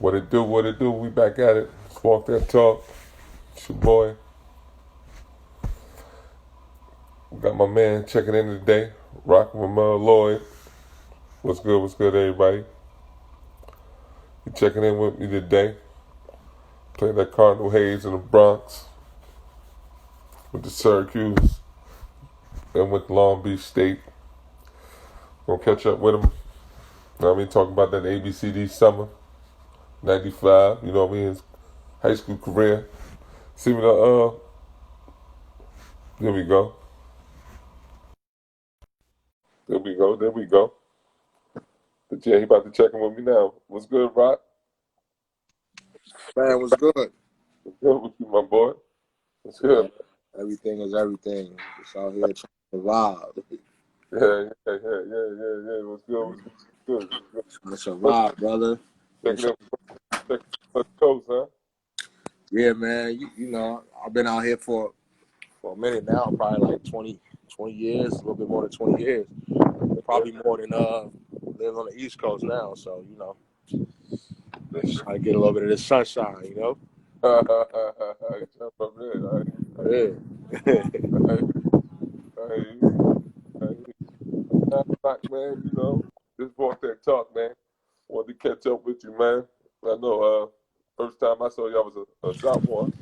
What it do, what it do, we back at it. Let's walk that talk. It's your boy. We got my man checking in today. Rocking with Lloyd. What's good, everybody? He checking in with me today. Playing that Cardinal Hayes in the Bronx with the Syracuse and with Long Beach State. Gonna catch up with him. You know what I mean? Talking about that ABCD summer, 95, you know what I mean? His high school career. See me there we go. There we go. But yeah, he about to check in with me now. What's good, Rock? Man, what's good? What's good with you, my boy? What's good? Yeah, everything is everything. Just out here trying to survive. Yeah. What's good? Trying to survive, brother. Checking in with the coast, huh? Yeah, man. You know, I've been out here for a minute now, probably like 20 years, a little bit more than 20 years. Probably more than living on the East Coast now. So, you know, just trying to get a little bit of the sunshine, you know? Jump up there. Yeah. Man, you know, just walk that talk, man. Wanted to catch up with you, man. I know first time I saw you, I was a sophomore in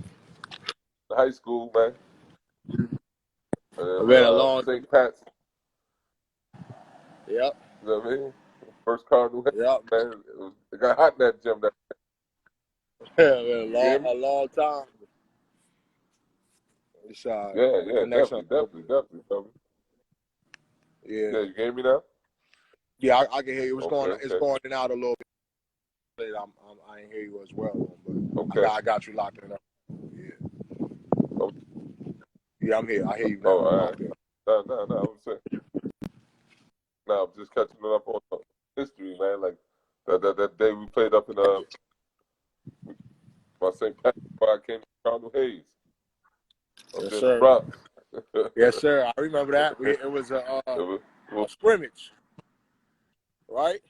high school, man. I've been a long time. St. Pat's. Yep. You know what I mean? First Cardinal, Yep. man. It got hot in that gym. A long time. It's, Definitely, brother. Yeah. Yeah, you hear me now? Yeah, I can hear you. It's going in and out a little bit. I ain't hear you as well, but I got you locked in up. Yeah. Oh. Yeah, I'm here. I hear you now. Oh, all right. No. I'm just catching up on history, man. Like that day we played up in my St. Patrick, where I came to Cardinal Hayes. Yes, sir. Yes, sir. I remember that. It was a scrimmage, right?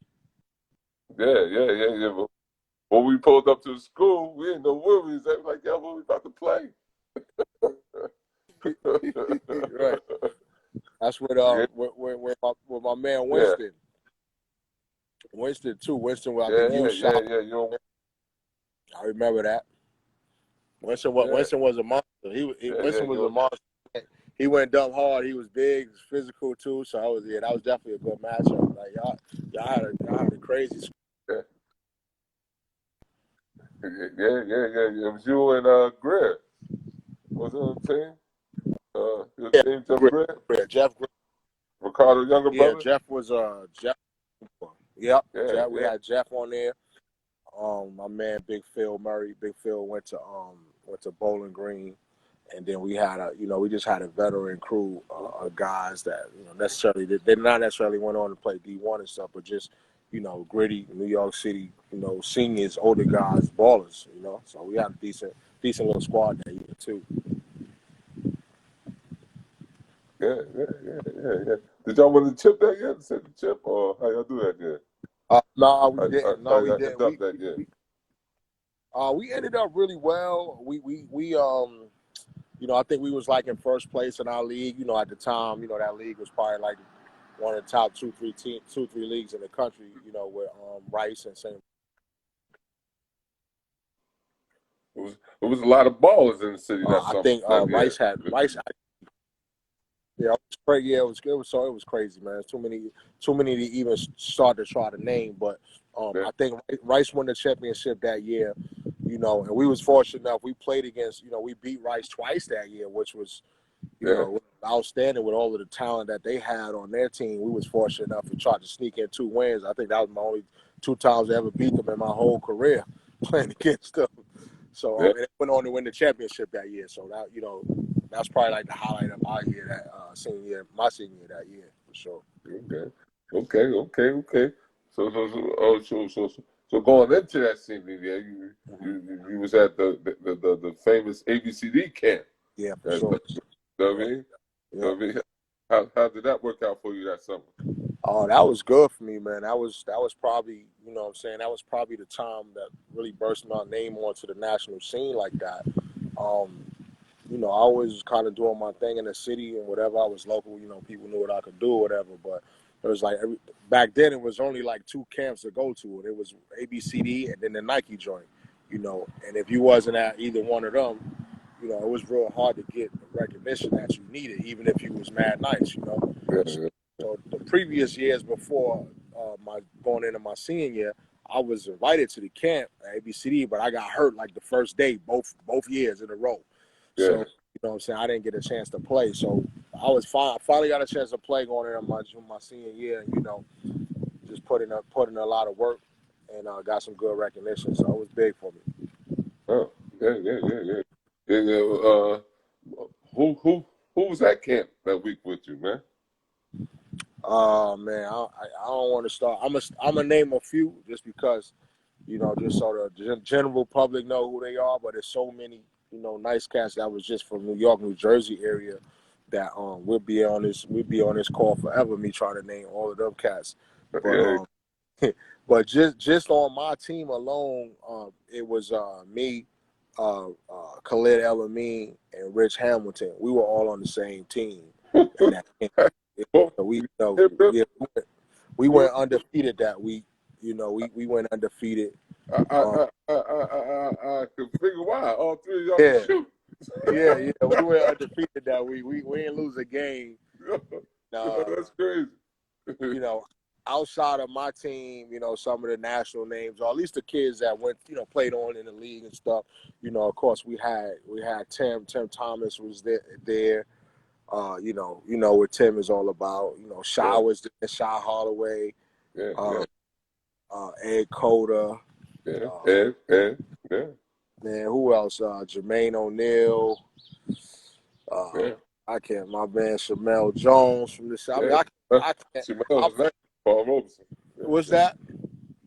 Yeah. But when we pulled up to the school, we didn't know where we was at. Like, yo, what we about to play? Right. That's with my man Winston. Yeah. Winston too. Winston was Yeah. You know, I remember that. Winston was a monster. Winston was a monster. He went dumb hard. He was big, physical too. So that was definitely a good matchup. Like y'all had a crazy. Yeah. It was you and Greer. Was it on the team? Jeff Greer. Ricardo, younger brother. Yeah, Jeff was Jeff. Yep. Jeff. We had Jeff on there. My man Big Phil Murray. Big Phil went to Bowling Green, and then we had we just had a veteran crew of guys that they not necessarily went on to play D1 and stuff, but just gritty New York City seniors, older guys, ballers. So we had a decent little squad that year too. Yeah. Did y'all win the chip that year? The chip, or how y'all do that year? No, we didn't. We didn't. We ended up really well. We I think we was like in first place in our league. At the time, that league was probably like one of the top two, three leagues in the country. With Rice and St. It was a lot of ballers in the city. I think Rice had. Yeah, it was great. Yeah, it was good. It was crazy, man. Too many to even start to try to name. But I think Rice won the championship that year. And we was fortunate enough. We played against. We beat Rice twice that year, which was, outstanding with all of the talent that they had on their team. We was fortunate enough to try to sneak in 2 wins. I think that was my only 2 times I ever beat them in my whole career playing against them. So and it went on to win the championship that year. So that that's probably like the highlight of my year, my senior year that year for sure. Okay. So going into that senior year, you was at the famous ABCD camp. Yeah, for sure. You know what I mean? How did that work out for you that summer? Oh, that was good for me, man. That was probably, you know what I'm saying, that was probably the time that really burst my name onto the national scene like that. Um, I always was kind of doing my thing in the city and whatever. I was local, people knew what I could do or whatever. But it was like back then it was only like two camps to go to, and it was ABCD and then the Nike joint, And if you wasn't at either one of them, it was real hard to get the recognition that you needed, even if you was mad nice. Yeah, So, yeah, so the previous years before my going into my senior year, I was invited to the camp at ABCD, but I got hurt like the first day, both years in a row. So yeah. what I'm saying, I didn't get a chance to play. So I was fine. I finally got a chance to play going into my senior year, and just put in a lot of work and got some good recognition. So it was big for me. Oh, yeah, yeah, yeah, yeah. And, who was at camp that week with you, man? Oh man, I don't want to start. I'm gonna name a few just because just so the general public know who they are. But there's so many nice cats that was just from New York, New Jersey area that we'll be on this call forever. Me trying to name all of them cats, but Yeah, but just on my team alone, it was me, Khalid El Amin, and Rich Hamilton. We were all on the same team, and that well, so we you hit them. yeah, we You, went undefeated that week. We went undefeated. Um, I could figure why all three of y'all could yeah, shoot. yeah. We went undefeated that week. We didn't lose a game. Uh, That's crazy. you know, outside of my team, some of the national names, or at least the kids that went, played on in the league and stuff. Of course, we had Tim Thomas was there. What Tim is all about. Shy Yeah, was there, Shy Holloway, yeah, uh, yeah, Ed Coda. yeah, Uh, yeah, man, who else? Jermaine O'Neal. Uh, yeah, I can't. My man Shamel Jones from the South. I mean, yeah. Huh? I can't. Jamel I, was nice. Paul Robeson. Yeah, what's yeah. that?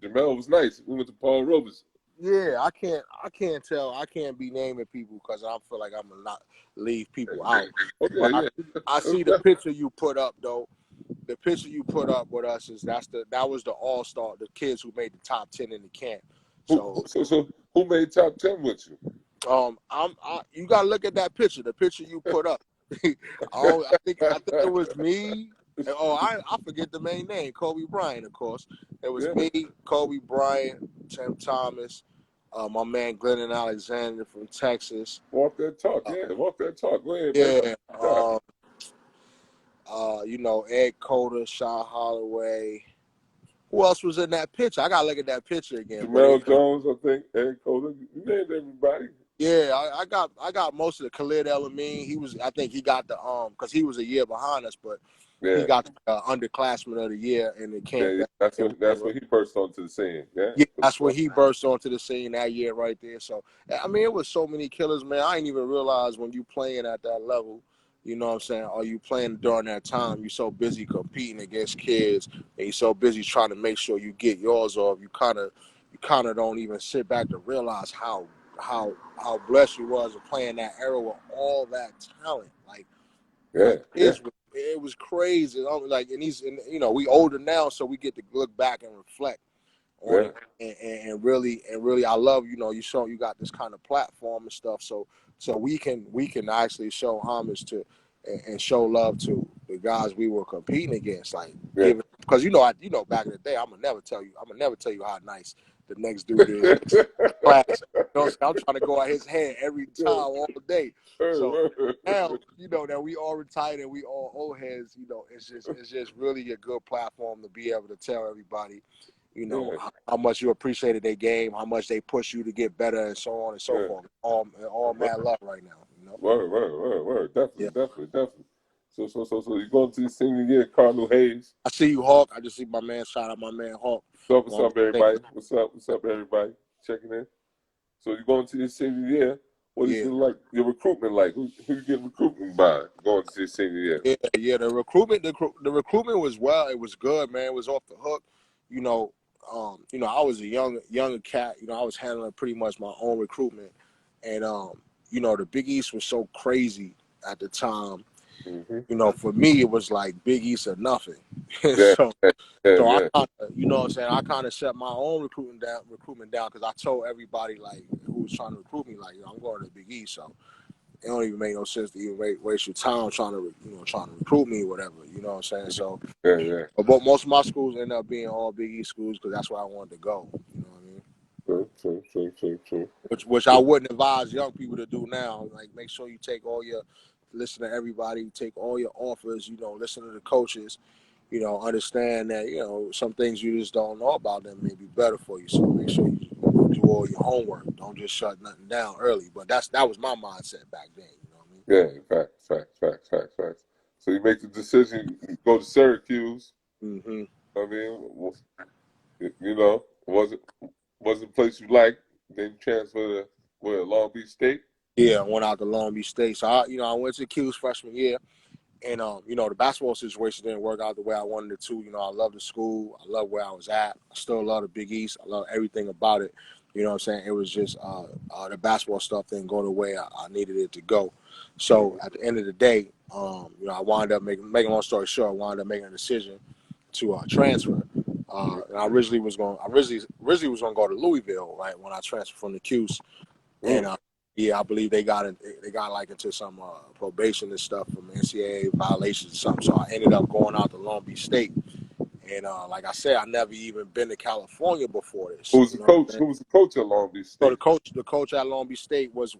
Jamel was nice. We went to Paul Robeson. Yeah, I can't. I can't tell. I can't be naming people because I feel like I'm gonna not leave people Yeah. out. Oh yeah, But yeah. I see the picture you put up though. The picture you put up with us that was the all star, the kids who made the top 10 in the camp. So So who made top 10 with you? you gotta look at that picture. The picture you put up. I think it was me. Oh, I forget the main name. Kobe Bryant, of course. It was Yeah. me, Kobe Bryant, Tim Thomas, my man Glennon Alexander from Texas. Walk that talk. Uh, Yeah, walk that talk. Go ahead, man. yeah, Yeah. Ed Coda, Shaw Holloway. Who else was in that picture? I gotta look at that picture again. But Jamel Jones, I think. Ed Cole. You named everybody. yeah, I got most of the Khalid El Amin. I think he got the because he was a year behind us, but he Yeah. got the underclassman of the year in the Yeah, camp. yeah. That's when he burst onto the scene. Yeah. Yeah, that's when he burst onto the scene that year right there. So I mean, it was so many killers, man. I didn't even realize when you playing at that level. You know what I'm saying? Or you playing during that time? You're so busy competing against kids, and you're so busy trying to make sure you get yours off. You kind of don't even sit back to realize how blessed you was of playing that era with all that talent. Yeah. Like Yeah. it was crazy. Like, and we older now, so we get to look back and reflect on Yeah. it and really I love you got this kind of platform and stuff so we can actually show homage to and show love to the guys we were competing against, like Yeah. giving, because back in the day, I'm gonna never tell you how nice the next dude is class. I'm trying to go at his head every time all day. So now that we all retired and we all old heads, it's just really a good platform to be able to tell everybody Yeah. how much you appreciated their game, how much they push you to get better, and so on and so Yeah. forth. All mad love right now. Word. Definitely, Yeah. definitely. So you going to the senior year, Cardinal Hayes. I see you, Hawk. I just see my man. Shout out my man Hawk. What's up, everybody? What's up, everybody? Checking in. So you're going to your senior year. What is Yeah. your recruitment like? Who you getting recruitment by going to your senior year? Yeah. The recruitment was it was good, man. It was off the hook. You know, I was a younger cat. I was handling pretty much my own recruitment, and the Big East was so crazy at the time. Mm-hmm. You know, for me, it was like Big East or nothing. Yeah, so, yeah, yeah, so I yeah. kind of, you know what I'm saying? I kind of set my own recruitment down because I told everybody like who was trying to recruit me, like, I'm going to Big East, so it don't even make no sense to even waste your time trying to, trying to recruit me or whatever. You know what I'm saying? So, Yeah, yeah. but most of my schools end up being all Big East schools because that's where I wanted to go. You know what I mean? True. Which I wouldn't advise young people to do now. Like, make sure you listen to everybody, take all your offers. Listen to the coaches. Understand that some things you just don't know about them may be better for you. So make sure you do all your homework. Don't just shut nothing down early. But that was my mindset back then. You know what I mean? Yeah, facts. So you make the decision, you go to Syracuse. Mm-hmm. I mean, was it a place you liked? Then you transfer to Long Beach State. Yeah, I went out to Long Beach State. So I went to Q's freshman year. And the basketball situation didn't work out the way I wanted it to. I love the school. I love where I was at. I still love the Big East. I love everything about it. You know what I'm saying? It was just the basketball stuff didn't go the way I needed it to go. So at the end of the day, I wound up making a long story short, I wound up making a decision to transfer. And I originally was going to go to Louisville, right, when I transferred from the Q's. And yeah, I believe they got like into some probation and stuff from NCAA violations or something. So I ended up going out to Long Beach State. And like I said, I never even been to California before this. Who was the coach? Who was the coach at Long Beach So State? the coach at Long Beach State was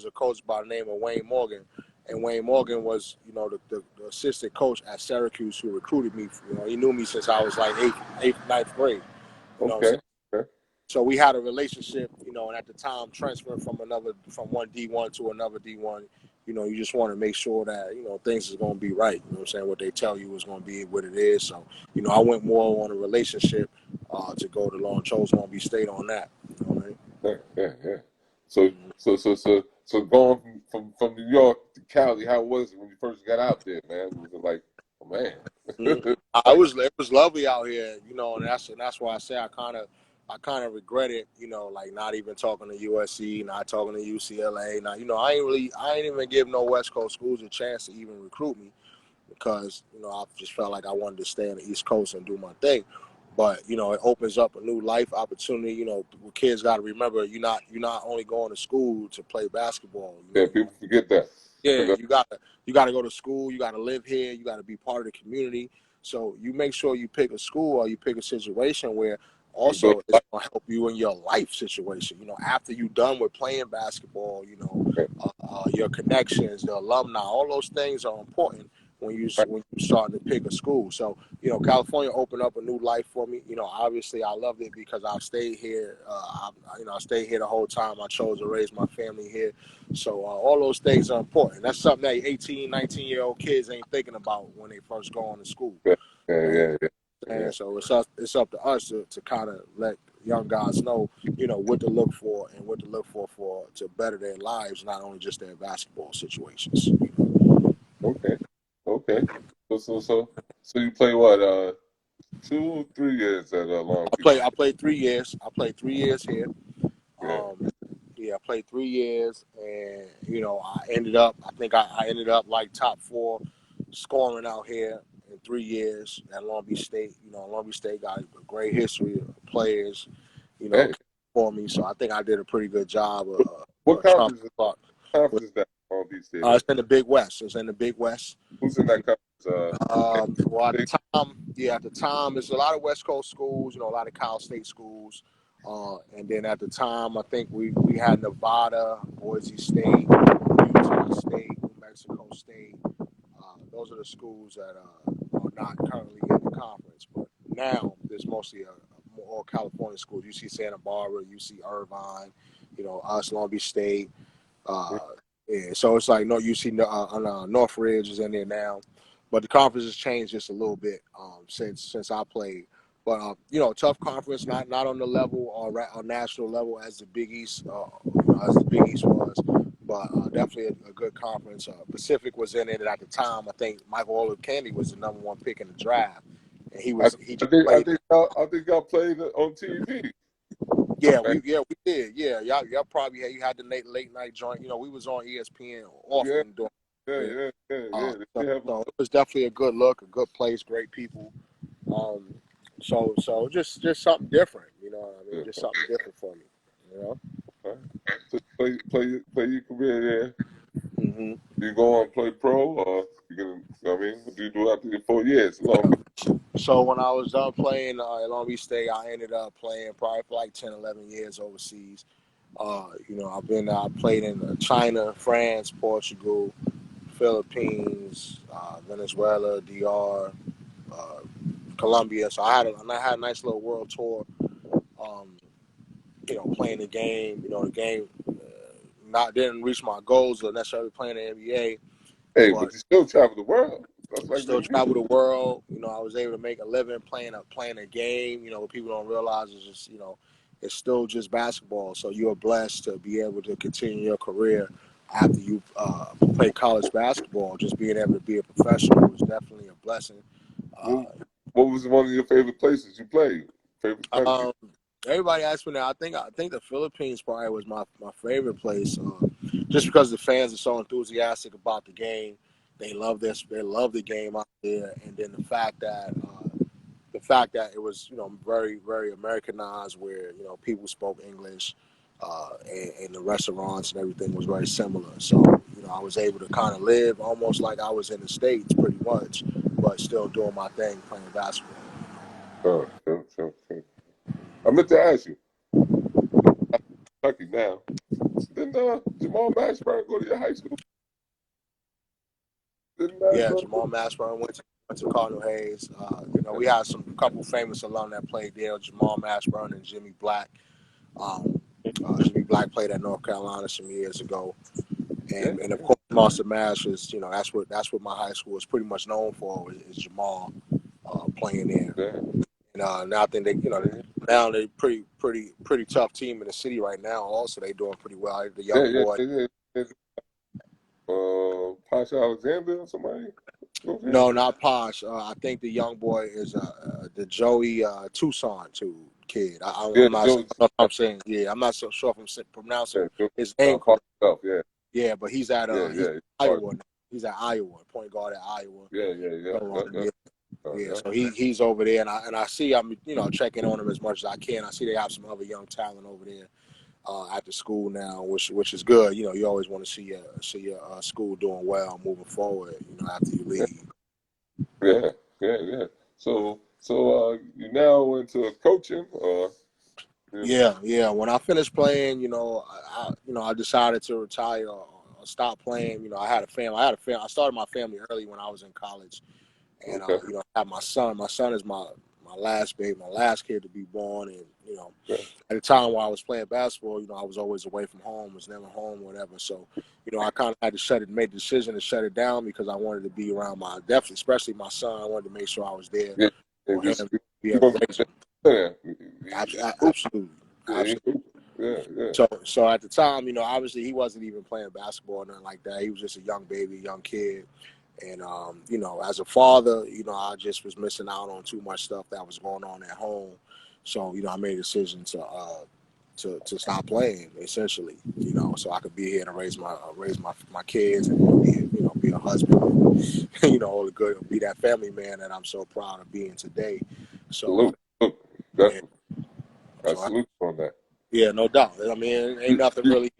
a coach by the name of Wayne Morgan. And Wayne Morgan was, the assistant coach at Syracuse who recruited me. He knew me since I was like eighth, ninth grade. You know what I'm Okay. saying? So we had a relationship, and at the time transferring from one D1 to another D1, you just want to make sure that, things is going to be right. You know what I'm saying? What they tell you is going to be what it is. So, I went more on a relationship to go to chose Long Beach State on that. You know what I mean? Yeah. So going from New York to Cali, how was it when you first got out there, man? Was it like, oh man? It was lovely out here, and that's why I say I kind of regret it, like not even talking to USC, not talking to UCLA. Now, I ain't even give no West Coast schools a chance to even recruit me because, I just felt like I wanted to stay on the East Coast and do my thing. But, it opens up a new life opportunity. Kids got to remember you're not only going to school to play basketball. Yeah, people forget that. Yeah, you gotta go to school. You gotta live here. You gotta be part of the community. So you make sure you pick a school or you pick a situation where also it's gonna help you in your life situation. After you're done with playing basketball, your connections, the alumni, all those things are important when you starting to pick a school. So California opened up a new life for me. Obviously I loved it because I've stayed here. I stayed here the whole time. I chose to raise my family here. So all those things are important. That's something that 18, 19-year-old kids ain't thinking about when they first go on to school. Yeah. And so it's up to us to kind of let young guys know, what to look for and what to look for to better their lives, not only just their basketball situations. Okay. So you play what? 2, 3 years at Long Beach. I played 3 years. I played 3 years here. Yeah. I played 3 years, and I think I ended up like top 4 scoring out here in 3 years at Long Beach State. Long Beach State got a great history of players, Hey, for me. So I think I did a pretty good job what Trump. conference is that Long Beach State? It's in the Big West. It's in the Big West. Who's in that conference? Well, at the time, there's a lot of West Coast schools. A lot of Cal State schools. And then at the time, I think we had Nevada, Boise State, Utah State, New Mexico State. Those are the schools that are not currently in the conference. But now there's mostly all California schools. You see Santa Barbara, you see Irvine, us, Long Beach State. Yeah, so it's like you see Northridge is in there now, but the conference has changed just a little bit since I played. But tough conference, not on the level or national level as the Big East, was, but definitely a good conference. Pacific was in it at the time. I think Michael Olukandi was the number 1 pick in the draft, and he just played. I think y'all played on TV. Yeah, we did. Yeah, y'all probably you had the late night joint. We was on ESPN often. Yeah. Yeah, Yeah. yeah, yeah, Uh, yeah. so, They have so it was definitely a good look, a good place, great people. So just something different, you know what I mean? yeah, Just something different for me, you know. right. So play your career there. hmm You go on and play pro, or you gonna, you know what I mean, what do you do after your 4 years? Long Beach. So when I was done playing at Long Beach State, I ended up playing probably for like 10, 11 years overseas. I played in China, France, Portugal, Philippines, Venezuela, DR, uh, Colombia. So I had a nice little world tour. Um, playing the game. The game not didn't reach my goals of necessarily playing the NBA, Hey, but but you still travel the world. That's like still me and travel the world. I was able to make a living playing a game. What people don't realize is just it's still just basketball. So you're blessed to be able to continue your career after you play college basketball. Just being able to be a professional was definitely a blessing. Uh, you. What was one of your favorite places you played? Favorite country? um, Everybody asks me that. I think the Philippines probably was my favorite place, just because the fans are so enthusiastic about the game. They love this. They love the game out there, and then the fact that it was very very Americanized, where people spoke English, and the restaurants and everything was very similar. So I was able to kind of live almost like I was in the States, pretty much, but still doing my thing playing basketball. Sure. I meant to ask you, Kentucky now. Didn't Jamal Mashburn go to your high school? Didn't Yeah, Mashburn go? Jamal Mashburn went to Cardinal Hayes. We had some couple famous alum that played there. Jamal Mashburn and Jimmy Black. Um, Jimmy Black played at North Carolina some years ago, Yeah, and of course, Monster Mash is that's what my high school is pretty much known for is Jamal playing there. yeah, And now I think yeah, now they're pretty tough team in the city right now. Also, they doing pretty well. The yeah, young boy. yeah. Pasha Alexander or somebody goes there? No, not Posh. I think the young boy is the Joey Tucson kid. Yeah, I'm not. Joe. I'm saying, yeah, I'm not so sure if I'm pronouncing Yeah, Joe. his name Park correct. stuff. Yeah, Yeah, but he's at yeah, he's yeah. Iowa now. He's at Iowa, point guard at Iowa. So, yeah. Yeah. So he's over there, and I see I'm checking on him as much as I can. I see they have some other young talent over there at the school now, which is good. You always want to see your school doing well moving forward. After you Yeah, leave. yeah. So you now into coaching, or you know, Yeah. When I finished playing, I decided to retire or stop playing. I had a family. I started my family early when I was in college, and okay, I had my son. My son is my last baby, my last kid to be born, and yeah, at the time while I was playing basketball, I was always away from home, was never home, whatever. So, I kind of had to made the decision to shut it down because I wanted to be around definitely, especially my son. I wanted to make sure I was there yeah, and for just him, be keep able on to raise him. yeah, Absolutely, yeah, absolutely. yeah. So at the time, obviously he wasn't even playing basketball or nothing like that. He was just a young baby, young kid. And as a father, I just was missing out on too much stuff that was going on at home. So, I made a decision to stop playing essentially, so I could be here to raise my kids and be a husband, all good, be that family man that I'm so proud of being today. So Salute, yeah, definitely. I so salute you on that. yeah, no doubt. I mean, ain't nothing You, really,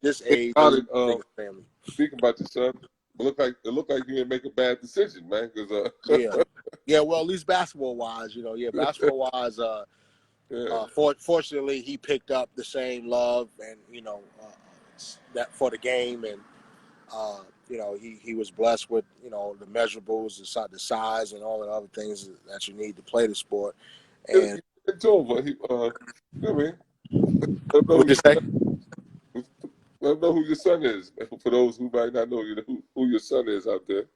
this think age, about this it. big family. Speaking about your son, it looked like you didn't make a bad decision, man. Because Yeah. Yeah, well, at least basketball wise, basketball wise, yeah, fortunately, he picked up the same love and that for the game, and he was blessed with the measurables, the size, and all the other things that you need to play the sport. And it's over. I mean, let him know what who you say? let him know who your son is. For those who might not know who your son is out there. Let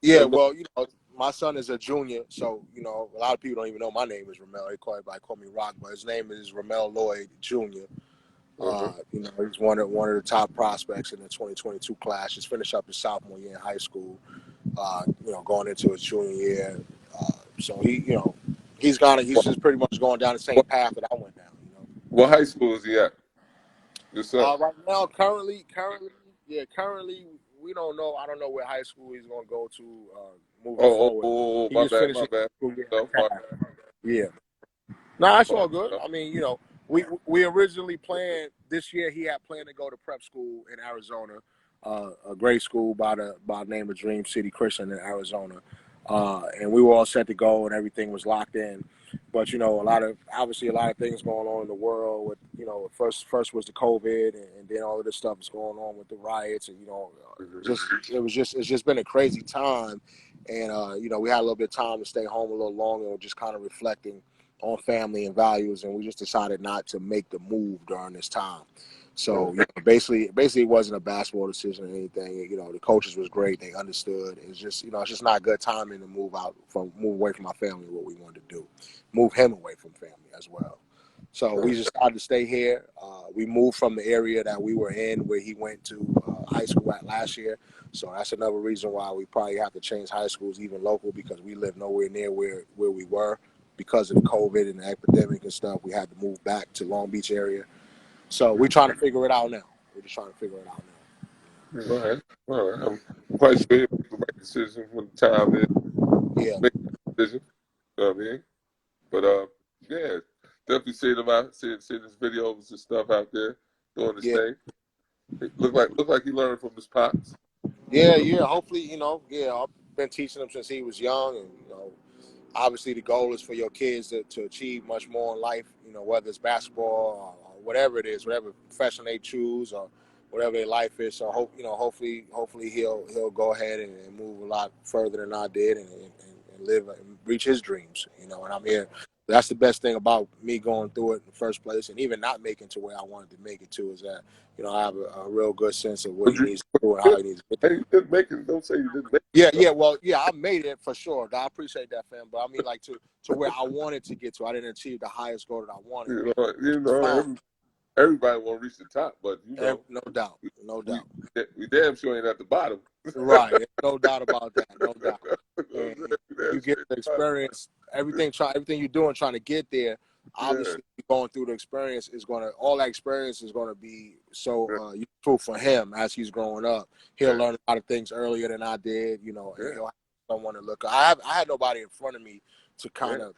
Yeah, him know. well, my son is a junior, so a lot of people don't even know my name is Ramel. Everybody call me Rock, but his name is Ramel Lloyd Jr. Uh-huh. He's one of the top prospects in the 2022 class. Just finished up his sophomore year in high school. Going into his junior year. So he's just pretty much going down the same What, path that I went down. what high school is he at? Your son. Right now, currently, yeah, currently we don't know. I don't know where high school he's going to go to moving forward. He my just bad, finished my bad. school year. No, my Yeah. No, that's bad. all good. I mean, you know, we originally planned this year. He had planned to go to prep school in Arizona, a grade school by the name of Dream City Christian in Arizona, and we were all set to go and everything was locked in. But you know, obviously a lot of things going on in the world. With you know, first was the COVID, and then all of this stuff is going on with the riots, and you know, it's just been a crazy time, and you know, we had a little bit of time to stay home a little longer, just kind of reflecting on family and values, and we just decided not to make the move during this time. So you know, basically, it wasn't a basketball decision or anything. You know, the coaches was great; they understood. It's just you know, it's just not good timing to move away from my family. What we wanted to do, move him away from family as well. So we just decided to stay here. We moved from the area that we were in, where he went to high school at last year. So that's another reason why we probably have to change high schools, even local, because we live nowhere near where we were. Because of the COVID and the epidemic and stuff, we had to move back to Long Beach area. So we're trying to figure it out now. We're just trying to figure it out now. All right. All right. I'm quite sure he'll make the right decision when the time is. Yeah. Make the decision. You know what I mean? But yeah, definitely see them out, see his videos and stuff out there doing his Yeah. thing. It look like he learned from his pops. Yeah. Yeah. Hopefully, you know, yeah, I've been teaching him since he was young, and you know, obviously the goal is for your kids to achieve much more in life, you know, whether it's basketball or whatever it is, whatever profession they choose or whatever their life is. So hopefully he'll go ahead and move a lot further than I did and live and reach his dreams, you know, and I'm here. That's the best thing about me going through it in the first place, and even not making to where I wanted to make it to, is that, you know, I have a real good sense of what he needs to do and how he needs to get there. Hey, you didn't make it. Don't say you didn't make Yeah, yeah, well, yeah, I made it for sure. I appreciate that, fam. But I mean, like to where I wanted to get to. I didn't achieve the highest goal that I wanted. it. You know, everybody want to reach the top, but you know, No doubt, no doubt. we damn sure ain't at the bottom. Right, no doubt about that, no doubt. And you get the experience, everything you're doing, trying to get there. Obviously, going through the experience is all that experience is gonna be so useful for him as he's growing up. He'll learn a lot of things earlier than I did, you know, and he'll have someone to look. I had nobody in front of me to kind of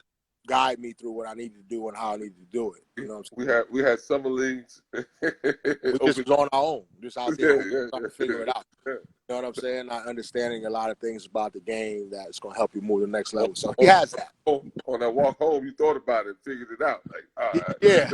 guide me through what I needed to do and how I needed to do it. You know what I'm saying? We had summer leagues. We just was on our own, just out there trying to figure it out. Yeah. You know what I'm saying? Not understanding a lot of things about the game that's going to help you move to the next level. So he has that. On that walk home, you thought about it, figured it out. Like, all right. Yeah,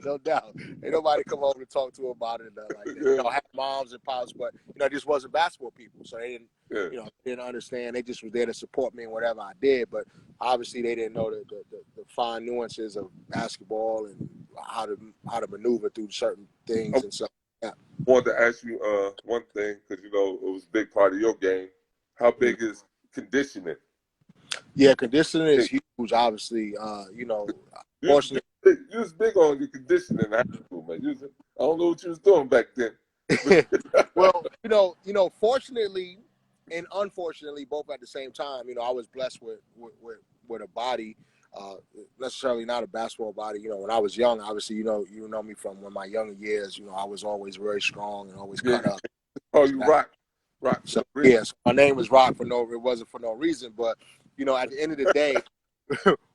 no doubt. Ain't nobody come over to talk to him about it like that. You know, I had moms and pops, but you know, I just wasn't basketball people, so they didn't, you know, didn't understand. They just was there to support me in whatever I did, but obviously they didn't know the fine nuances of basketball and how to maneuver through certain things and stuff. Yeah. I wanted to ask you one thing, because you know it was a big part of your game. How big is conditioning? Yeah, conditioning is huge. Obviously, you know, fortunately, you was big on your conditioning in high school, man. I don't know what you was doing back then. well, you know, fortunately and unfortunately, both at the same time. You know, I was blessed with a body, necessarily not a basketball body. You know, when I was young, obviously, you know me from when my younger years. You know, I was always very strong and always cut up. Oh, you rock. So yes, my name was Rock it wasn't for no reason, but you know, at the end of the day,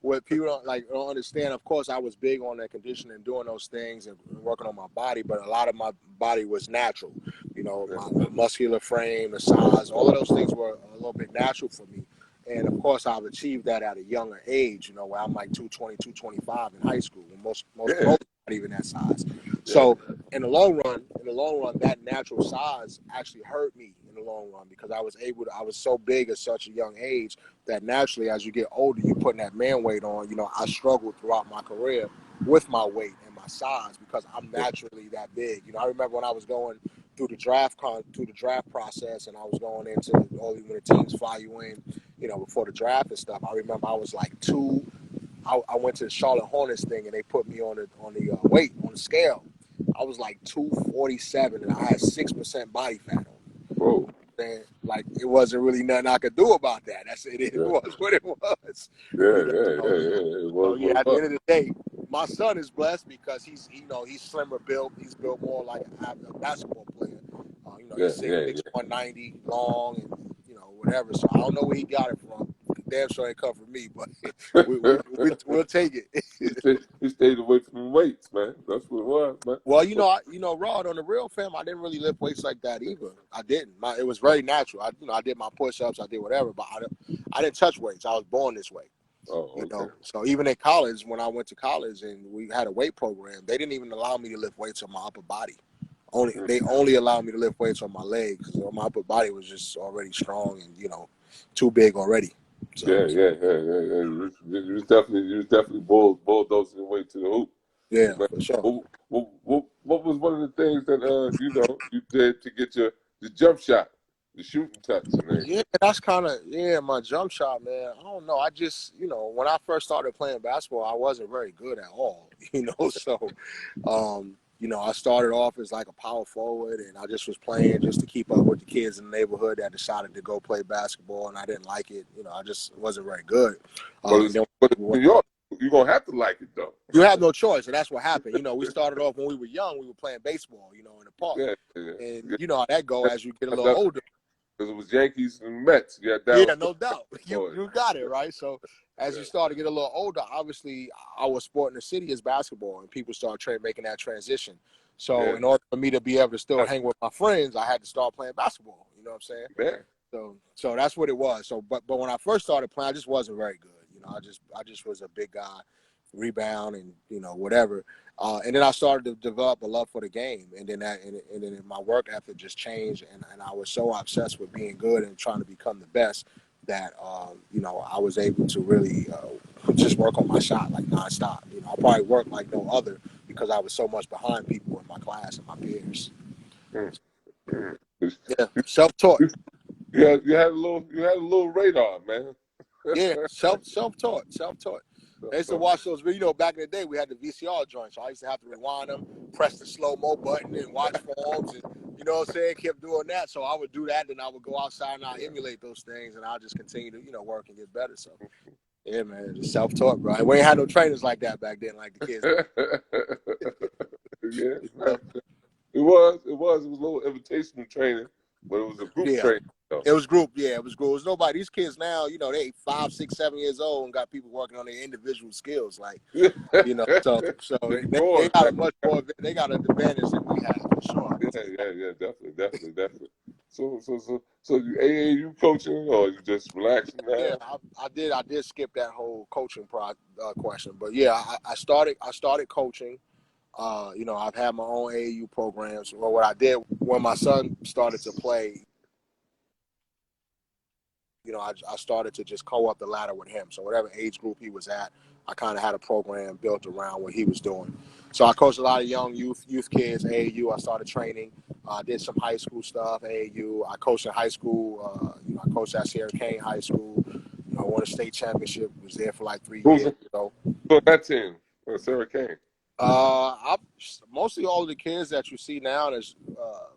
what people don't understand. Of course, I was big on that conditioning, doing those things and working on my body, but a lot of my body was natural. You know, my muscular frame, the size, all of those things were a little bit natural for me. And of course, I've achieved that at a younger age. You know, where I'm like 220, 225 in high school, when most not even that size. So in the long run, that natural size actually hurt me in the long run, because I was so big at such a young age that naturally, as you get older, you're putting that man weight on. You know, I struggled throughout my career with my weight and my size, because I'm naturally that big. You know, I remember when I was going through the draft process, and I was going into when the teams fly you in, you know, before the draft and stuff. I remember I was like I went to the Charlotte Hornets thing, and they put me on the weight on the scale. I was like 247, and I had 6% body fat on me. Whoa. And like, it wasn't really nothing I could do about that. That's it. It was what it was. Yeah. It was. So, at the end of the day, my son is blessed because he's slimmer built. He's built more like a basketball player. know, Yeah, he's yeah, 6'6", 190 long, and whatever. So I don't know where he got it from. Damn sure ain't come from me, but yeah. we'll take it. He stayed away from the weights, man. That's what it was, man. Well, Rod, on the real fam, I didn't really lift weights like that either. I didn't. It was very natural. I did my push-ups, I did whatever, but I didn't touch weights. I was born this way. Oh, okay. So even in college, when I went to college and we had a weight program, they didn't even allow me to lift weights on my upper body. They only allowed me to lift weights on my legs because my upper body was just already strong and too big already. So Yeah. You was definitely bulldozing your way to the hoop. yeah, Man, for sure. what was one of the things that you did to get your the jump shot, the shooting touch, and everything? Yeah, that's kind of my jump shot, man. I don't know. I just when I first started playing basketball, I wasn't very good at all. So I started off as like a power forward, and I just was playing just to keep up with the kids in the neighborhood that decided to go play basketball, and I didn't like it. I just wasn't very good. And then But in New York, you're gonna have to like it though. you have no choice, and that's what happened. We started off when we were young. We were playing baseball, in the park, and you know how that go as you get a little older. Because it was Yankees and Mets. Yeah, Yeah, no doubt. You got it right. So as you start to get a little older, obviously our sport in the city is basketball, and people start making that transition. So in order for me to be able to still hang with my friends, I had to start playing basketball. You know what I'm saying? Yeah. So that's what it was. So but when I first started playing, I just wasn't very good. I just was a big guy, rebound and whatever. And then I started to develop a love for the game, and then my work ethic just changed, and I was so obsessed with being good and trying to become the best that I was able to really just work on my shot like nonstop. I probably worked like no other because I was so much behind people in my class and my peers. Mm, mm. Yeah, self-taught. You had a little radar, man. Yeah, self-taught. I used to watch those, back in the day we had the VCR joints, so I used to have to rewind them, press the slow-mo button and watch forms, and you know what I'm saying, kept doing that. So I would do that, then I would go outside and I emulate those things, and I'll just continue to, work and get better. So yeah, man, just self-taught, bro. We ain't had no trainers like that back then, like the kids. Yeah, man. It was a little invitational training, but it was a group training. Though. It was group, it was group. It was nobody. These kids now, they 5, 6, 7 years old and got people working on their individual skills, like so they got a much more. They got an advantage than we have for sure. Yeah, definitely. So you AAU coaching or you just relaxing now? Yeah, I did skip that whole coaching question, but yeah, I started coaching. I've had my own AAU programs. Well, what I did when my son started to play, I started to just go up the ladder with him. So whatever age group he was at, I kind of had a program built around what he was doing. So I coached a lot of young youth kids, AAU. I started training. I did some high school stuff, AAU. I coached in high school. I coached at Sierra Kane High School. Won a state championship. Was there for like 3 years. So that team, Sarah Kane. Mostly all of the kids that you see now that's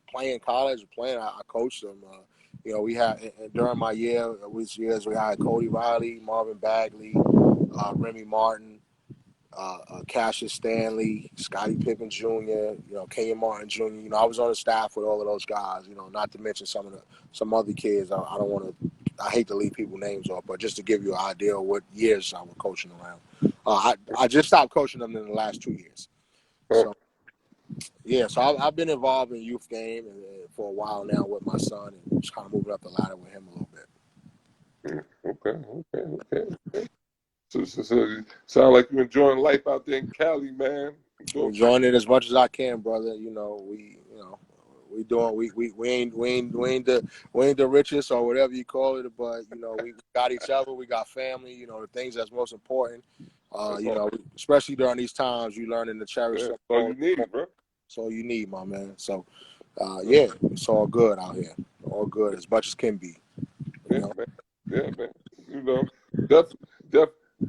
playing college or playing, I coached them. We had during my years we had Cody Riley, Marvin Bagley, Remy Martin, Cassius Stanley, Scottie Pippen Jr., Kenyon Martin Jr. I was on the staff with all of those guys. Not to mention some other kids. I don't want to. I hate to leave people's names off, but just to give you an idea of what years I was coaching around. I just stopped coaching them in the last 2 years. So yeah, so I've been involved in youth game for a while now with my son, and just kind of moving up the ladder with him a little bit. Okay. So sound like you're enjoying life out there in Cali, man. Enjoying it as much as I can, brother. We doing we ain't the richest or whatever you call it, but we got each other, we got family. The things that's most important. Especially during these times, you learning to cherish. That's all you need, bro. That's all you need, my man. So, it's all good out here. All good as much as can be. Man.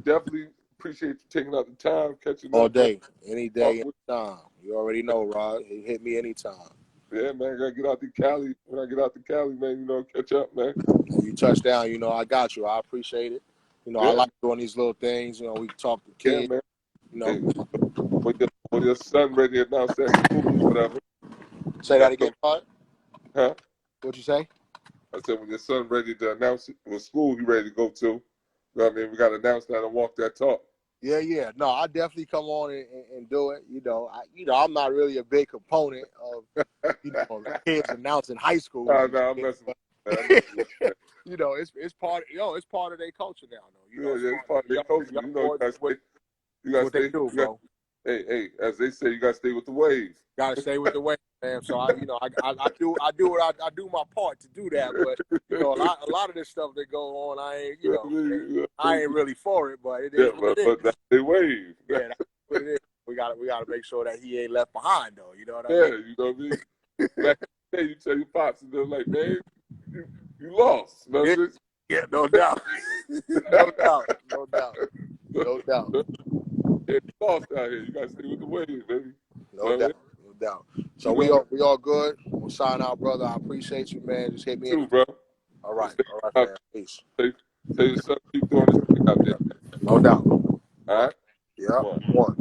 Definitely appreciate you taking out the time, catching all up. Day, any day, any time. You already know, Rod. Hit me anytime. Yeah, man. I gotta get out to Cali. When I get out to Cali, man, catch up, man. You touch down, I got you. I appreciate it. I like doing these little things. We talk to kids. Yeah, man. When your son ready to announce that school, whatever. Say that again, Rod. Huh? What'd you say? I said when your son ready to announce what school he ready to go to. You know what I mean? We got to announce that and walk that talk. Yeah. No, I definitely come on and do it. I'm not really a big component of, kids announcing high school. No, I'm messing with that. It's part. It's part of their culture now, though. It's part of their culture. Young You boys, gotta stay. You it's gotta what they stay. do, bro. Hey, as they say, you gotta stay with the waves. Gotta stay with the way, man. So I do what I do my part to do that. But a lot of this stuff that go on, I ain't really for it. But it is what it is. But that's the wave. Yeah, that's what it is. We gotta make sure that he ain't left behind, though. You know what I Yeah, mean? you know what I mean. Back in the day, you tell your pops and they're like, man, you lost. You know what I'm saying? Yeah, no doubt. No doubt. Yeah, you lost out here. You gotta stay with the waves, baby. No doubt. So we all good. We'll sign out, brother. I appreciate you, man. Just hit me Too, in. bro. All right, Stay, man. Peace. Tell your son keep doing this thing out there. No doubt. All right? Yeah. One. One.